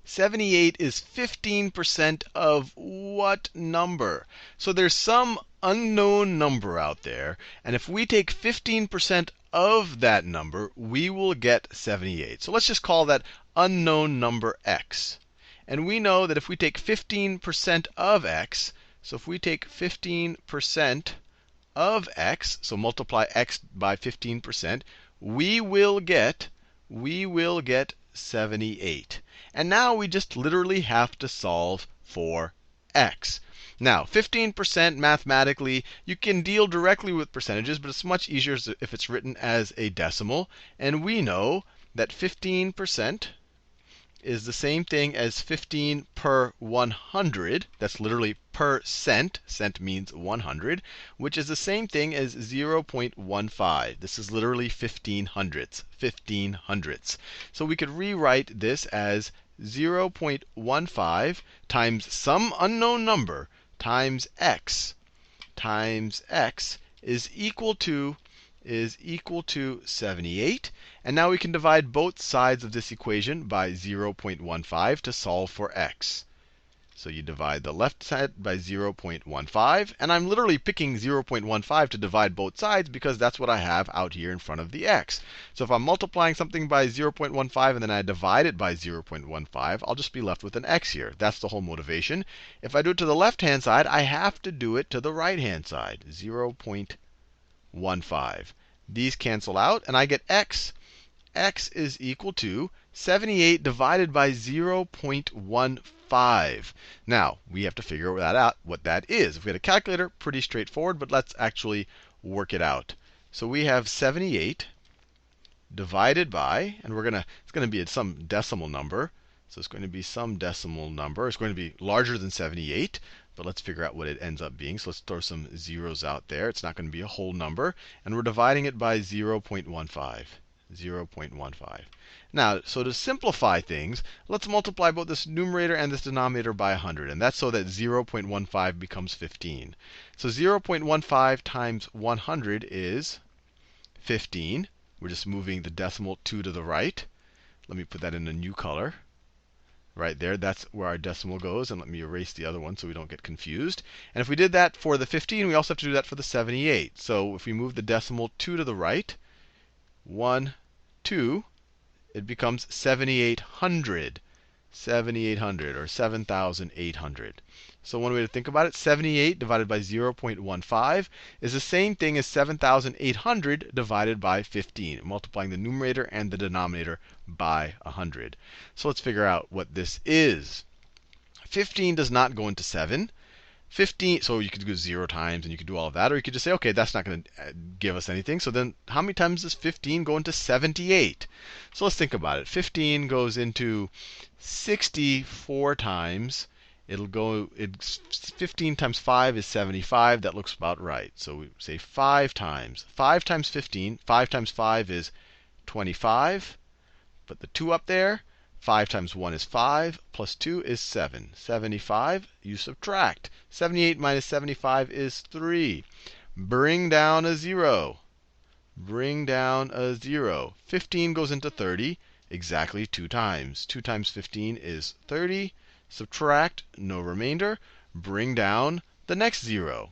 78 is 15% of what number? So there's some unknown number out there, and if we take 15% of that number, we will get 78. So let's just call that unknown number x. And we know that if we take 15% of x, so if we take 15% of x, so multiply x by 15%, we will get 78. And now we just literally have to solve for x. Now, 15% mathematically, you can deal directly with percentages, but it's much easier if it's written as a decimal. And we know that 15% is the same thing as 15 per 100. That's literally per cent. Cent means 100, which is the same thing as 0.15. This is literally 15 hundredths. 15 hundredths. So we could rewrite this as 0.15 times some unknown number times x is equal to 78. And now we can divide both sides of this equation by 0.15 to solve for x. So you divide the left side by 0.15. And I'm literally picking 0.15 to divide both sides because that's what I have out here in front of the x. So if I'm multiplying something by 0.15 and then I divide it by 0.15, I'll just be left with an x here. That's the whole motivation. If I do it to the left-hand side, I have to do it to the right-hand side. 0.15. These cancel out, and I get x. X is equal to 78 divided by 0.15. Now, we have to figure that out, what that is. If we had a calculator, pretty straightforward, but let's actually work it out. So we have 78 divided by, and it's going to be some decimal number. So it's going to be some decimal number. It's going to be larger than 78. But let's figure out what it ends up being. So let's throw some zeros out there. It's not going to be a whole number. And we're dividing it by 0.15. 0.15. Now, so to simplify things, let's multiply both this numerator and this denominator by 100. And that's so that 0.15 becomes 15. So 0.15 times 100 is 15. We're just moving the decimal 2 to the right. Let me put that in a new color. Right there, that's where our decimal goes. And let me erase the other one so we don't get confused. And if we did that for the 15, we also have to do that for the 78. So if we move the decimal 2 to the right, 1, 2, it becomes 7,800. 7,800, or 7,800. So one way to think about it, 78 divided by 0.15 is the same thing as 7,800 divided by 15, multiplying the numerator and the denominator by 100. So let's figure out what this is. 15 does not go into 7. 15, so you could do 0 times and you could do all of that. Or you could just say, OK, that's not going to give us anything. So then how many times does 15 go into 78? So let's think about it. 15 goes into 64 times. 15 times 5 is 75. That looks about right. So we say 5 times. 5 times 15. 5 times 5 is 25. Put the 2 up there. 5 times 1 is 5, plus 2 is 7. 75, you subtract. 78 minus 75 is 3. Bring down a 0. Bring down a 0. 15 goes into 30 exactly 2 times. 2 times 15 is 30. Subtract, no remainder. Bring down the next 0.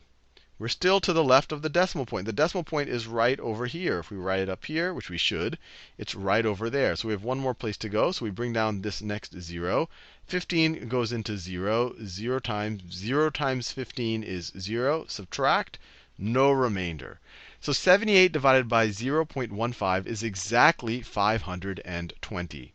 We're still to the left of the decimal point. The decimal point is right over here. If we write it up here, which we should, it's right over there. So we have one more place to go. So we bring down this next 0. 15 goes into 0. 0 times 15 is 0. Subtract, no remainder. So 78 divided by 0.15 is exactly 520.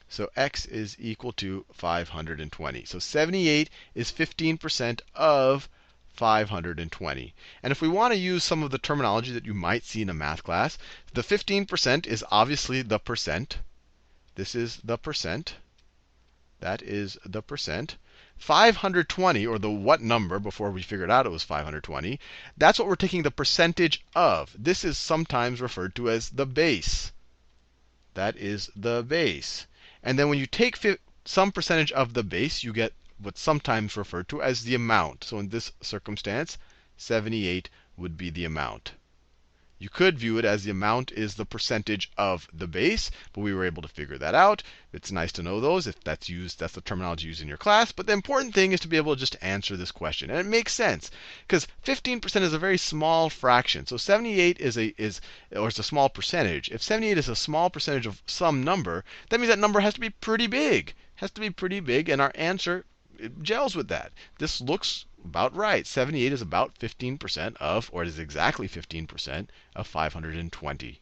So x is equal to 520. So 78 is 15% of 520. And if we want to use some of the terminology that you might see in a math class, the 15% is obviously the percent. This is the percent. That is the percent. 520, or the what number, before we figured out it was 520, that's what we're taking the percentage of. This is sometimes referred to as the base. That is the base. And then when you take some percentage of the base, you get what's sometimes referred to as the amount. So in this circumstance, 78 would be the amount. You could view it as the amount is the percentage of the base, but we were able to figure that out. It's nice to know those if that's used, that's the terminology used in your class. But the important thing is to be able to just answer this question. And it makes sense because 15% is a very small fraction. So 78 is a small percentage. If 78 is a small percentage of some number, that means that number has to be pretty big. Has to be pretty big, and our answer gels with that. This looks about right. 78 is about 15% of, or it is exactly 15% of 520.